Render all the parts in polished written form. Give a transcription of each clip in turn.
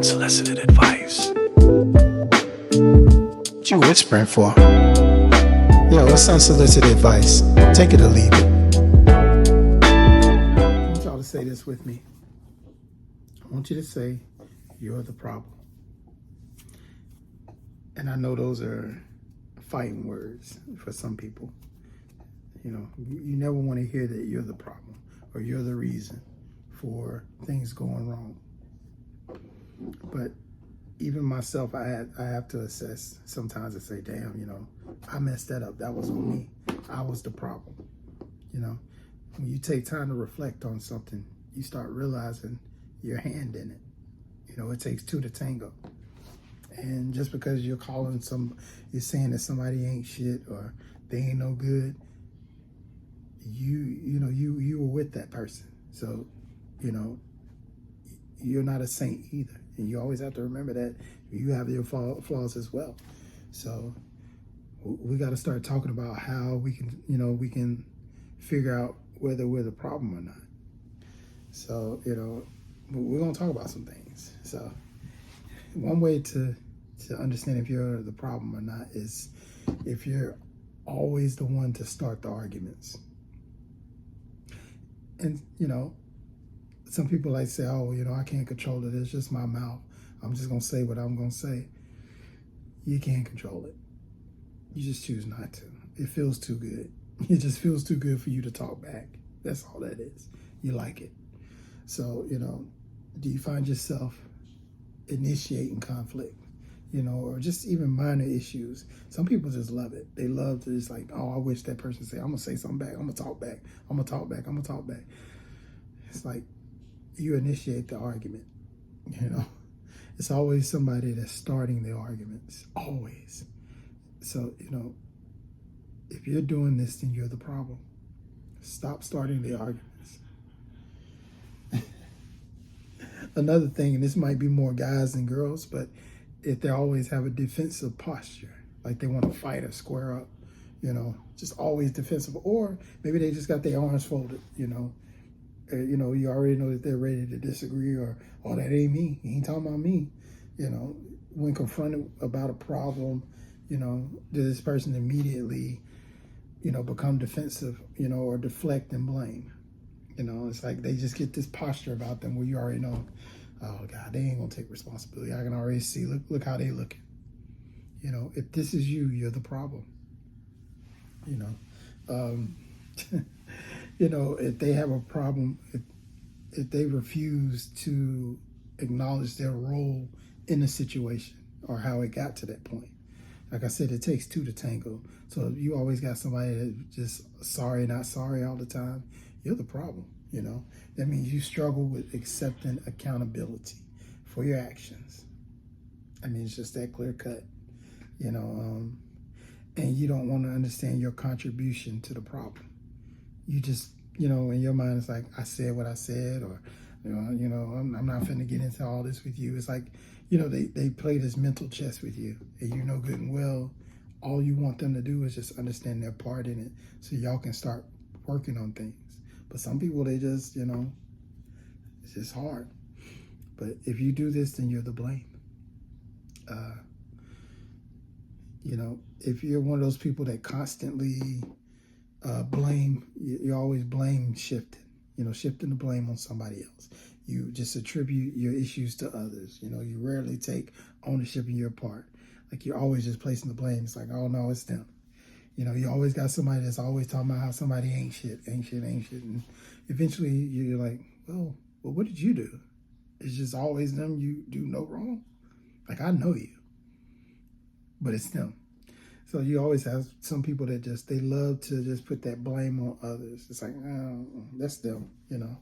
Unsolicited advice. What you whispering for? Yo, what's unsolicited advice? Take it or leave it. I want y'all to say this with me. I want you to say, you're the problem. And I know those are fighting words for some people. You know, you never want to hear that you're the problem or you're the reason for things going wrong. But even myself, I have to assess sometimes and say, damn, you know, I messed that up. That was on me. I was the problem. You know, when you take time to reflect on something, you start realizing your hand in it. You know, it takes two to tango. And just because you're saying that somebody ain't shit or they ain't no good, you were with that person. So, you know, you're not a saint either. And you always have to remember that you have your flaws as well. So we got to start talking about how we can figure out whether we're the problem or not. So, you know, we're going to talk about some things. So one way to understand if you're the problem or not is if you're always the one to start the arguments. And, you know, some people like say, oh, you know, I can't control it. It's just my mouth. I'm just going to say what I'm going to say. You can't control it. You just choose not to. It feels too good. It just feels too good for you to talk back. That's all that is. You like it. So, you know, do you find yourself initiating conflict, you know, or just even minor issues? Some people just love it. They love to just like, oh, I wish that person say, I'm going to say something back. I'm going to talk back. I'm going to talk back. I'm going to talk back. It's like you initiate the argument, you know. It's always somebody that's starting the arguments, always. So, you know, if you're doing this, then you're the problem. Stop starting the arguments. Another thing, and this might be more guys than girls, but if they always have a defensive posture, like they want to fight or square up, you know, just always defensive. Or maybe they just got their arms folded, you know. You know, you already know that they're ready to disagree or, oh, that ain't me. He ain't talking about me. You know, when confronted about a problem, you know, does this person immediately, you know, become defensive, you know, or deflect and blame? You know, it's like they just get this posture about them where you already know, oh, God, they ain't going to take responsibility. I can already see, look how they looking. You know, if this is you, you're the problem. You know, you know, if they have a problem, if they refuse to acknowledge their role in the situation or how it got to that point. Like I said, it takes two to tango. So if you always got somebody that's just sorry, not sorry all the time, you're the problem, you know. That means you struggle with accepting accountability for your actions. I mean, it's just that clear cut, you know, and you don't want to understand your contribution to the problem. You just, you know, in your mind, it's like, I said what I said, or, you know, I'm not finna get into all this with you. It's like, you know, they play this mental chess with you, and you know good and well, all you want them to do is just understand their part in it so y'all can start working on things. But some people, they just, you know, it's just hard. But if you do this, then you're the blame. You know, if you're one of those people that constantly blame, you're always blame shifting, you know, shifting the blame on somebody else. You just attribute your issues to others. You know, you rarely take ownership in your part. Like you're always just placing the blame. It's like, oh no, it's them. You know, you always got somebody that's always talking about how somebody ain't shit. And eventually you're like, well, what did you do? It's just always them. You do no wrong. Like, I know you, but it's them. So you always have some people that they love to just put that blame on others. It's like, oh, that's them, you know.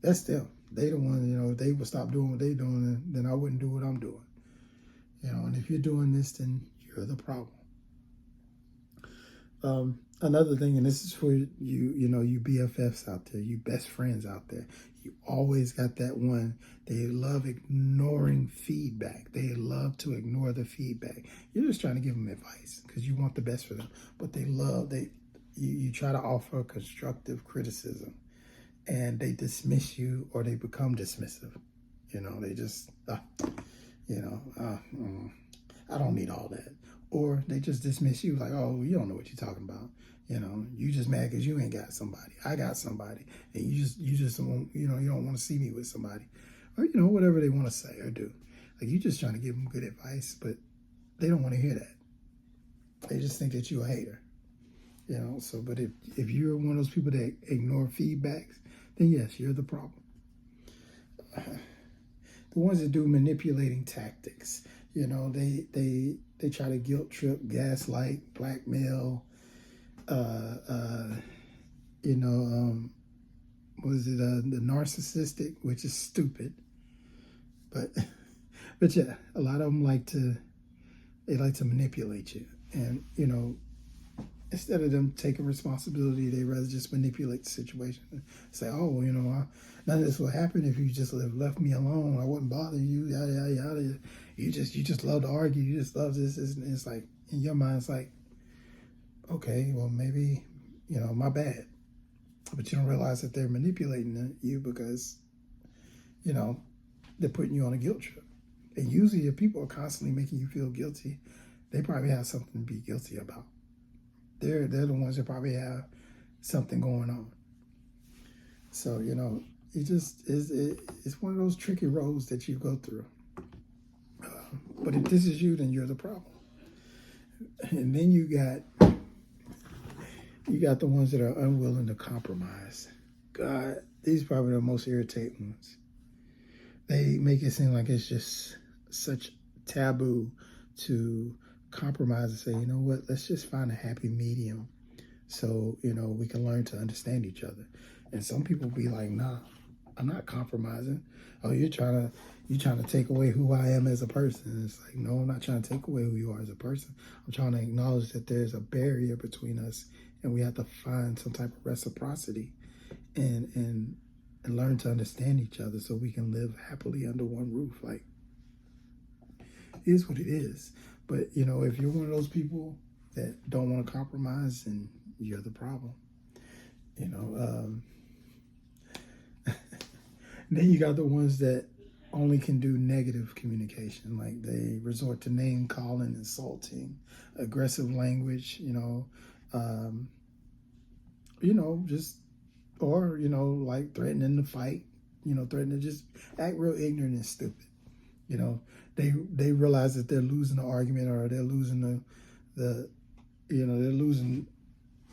That's them. They the one, you know, if they would stop doing what they're doing, then I wouldn't do what I'm doing. You know, and if you're doing this, then you're the problem. Another thing, and this is for you know, you BFFs out there, you best friends out there. You always got that one. They love ignoring feedback. They love to ignore the feedback. You're just trying to give them advice because you want the best for them. But you try to offer constructive criticism, and they dismiss you or they become dismissive. You know, they just, You know, I don't need all that. Or they just dismiss you like, oh, you don't know what you're talking about. You know, you just mad because you ain't got somebody. I got somebody, and you just don't, you know, you don't want to see me with somebody, or you know, whatever they want to say or do. Like you just trying to give them good advice, but they don't want to hear that. They just think that you're a hater. You know, so but if you're one of those people that ignore feedbacks, then yes, you're the problem. The ones that do manipulating tactics, you know, they try to guilt trip, gaslight, blackmail, uh, uh, you know, was it the narcissistic, which is stupid, but but yeah, a lot of them like to manipulate you, and you know, instead of them taking responsibility, they rather just manipulate the situation. Say, oh, well, you know, none of this would happen if you just left me alone. I wouldn't bother you. Yada yada yada. You just love to argue. You just love this. And it's like in your mind, it's like, okay, well maybe, you know, my bad. But you don't realize that they're manipulating you because, you know, they're putting you on a guilt trip. And usually, if people are constantly making you feel guilty, they probably have something to be guilty about. They're the ones that probably have something going on. So, you know, it's one of those tricky roads that you go through. But if this is you, then you're the problem. And then you got the ones that are unwilling to compromise. God, these are probably the most irritating ones. They make it seem like it's just such taboo to compromise and say, you know what, let's just find a happy medium so, you know, we can learn to understand each other. And some people be like, nah, I'm not compromising. Oh, you're trying to take away who I am as a person. And it's like, no, I'm not trying to take away who you are as a person. I'm trying to acknowledge that there's a barrier between us and we have to find some type of reciprocity and learn to understand each other so we can live happily under one roof. Like, it is what it is. But, you know, if you're one of those people that don't want to compromise, then you're the problem. You know, then you got the ones that only can do negative communication. Like they resort to name calling, insulting, aggressive language, just, or, like threatening to fight, threatening to just act real ignorant and stupid. You know, they realize that they're losing the argument or they're losing they're losing,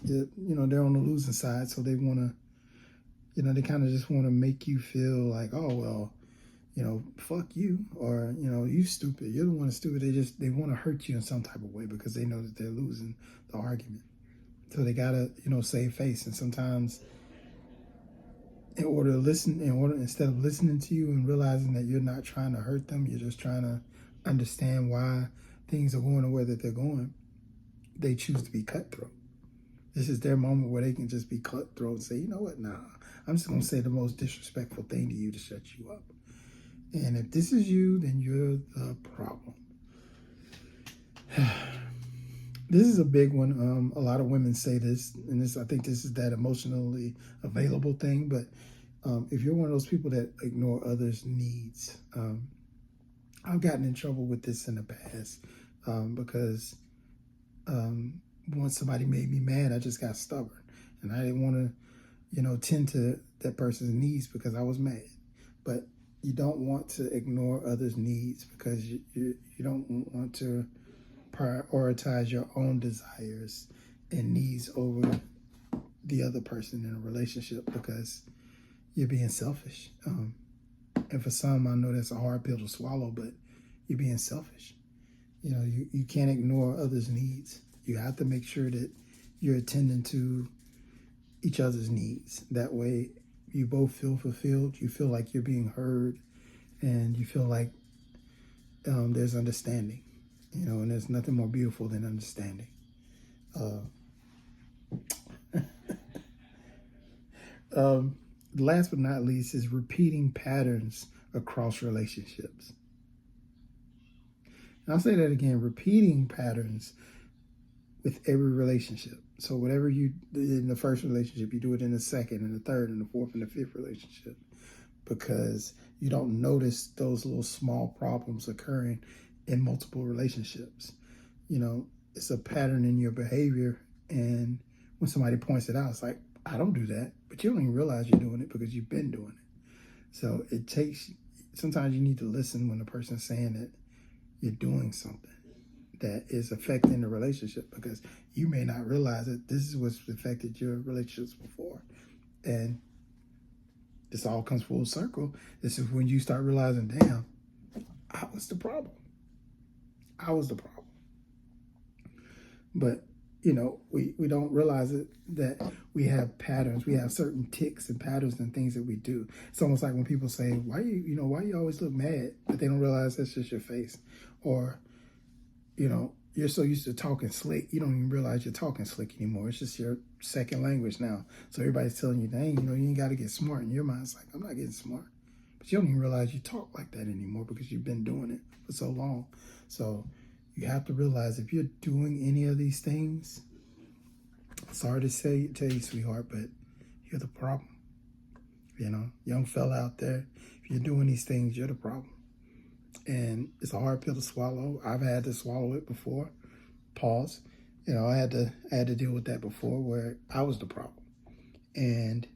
they're on the losing side. So they want to, they kind of just want to make you feel like, oh, well, fuck you, or, you stupid. You're the one that's stupid. They want to hurt you in some type of way because they know that they're losing the argument. So they gotta, save face. And sometimes instead of listening to you and realizing that you're not trying to hurt them, you're just trying to understand why things are going the way that they're going, they choose to be cutthroat. This is their moment where they can just be cutthroat and say, you know what, nah, I'm just gonna say the most disrespectful thing to you to shut you up. And if this is you, then you're the problem. This is a big one. A lot of women say this, and I think this is that emotionally available thing. But if you're one of those people that ignore others' needs, I've gotten in trouble with this in the past because once somebody made me mad, I just got stubborn, and I didn't want to, tend to that person's needs because I was mad. But you don't want to ignore others' needs because you don't want to prioritize your own desires and needs over the other person in a relationship because you're being selfish. And for some, I know that's a hard pill to swallow, but you're being selfish. You can't ignore others' needs. You have to make sure that you're attending to each other's needs. That way, you both feel fulfilled. You feel like you're being heard, and you feel like there's understanding. And there's nothing more beautiful than understanding. Last but not least is repeating patterns across relationships. And I'll say that again, repeating patterns with every relationship. So whatever you did in the first relationship, you do it in the second and the third and the fourth and the fifth relationship. because you don't notice those little small problems occurring in multiple relationships. You know, it's a pattern in your behavior. And when somebody points it out, it's like, I don't do that. But you don't even realize you're doing it because you've been doing it. So it takes, sometimes you need to listen when a person's saying that you're doing something that is affecting the relationship, because you may not realize that this is what's affected your relationships before. And this all comes full circle. This is when you start realizing, damn, I was the problem. I was the problem. But, you know, we don't realize it, that we have patterns. We have certain ticks and patterns and things that we do. It's almost like when people say, why you always look mad? But they don't realize that's just your face. Or, you know, you're so used to talking slick, you don't even realize you're talking slick anymore. It's just your second language now. So everybody's telling you, dang, you know, you ain't got to get smart. And your mind's like, I'm not getting smart. But you don't even realize you talk like that anymore because you've been doing it for so long. So you have to realize, if you're doing any of these things, sorry to tell you, sweetheart, but you're the problem. You know, young fella out there, if you're doing these things, you're the problem. And it's a hard pill to swallow. I've had to swallow it before. Pause. You know, I had to deal with that before, where I was the problem. And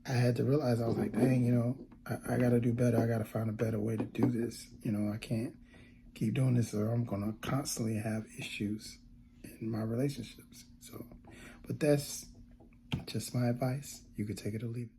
I had to realize, I was like, dang, you know, I got to do better. I got to find a better way to do this. You know, I can't keep doing this, or I'm going to constantly have issues in my relationships. So, but that's just my advice. You could take it or leave it.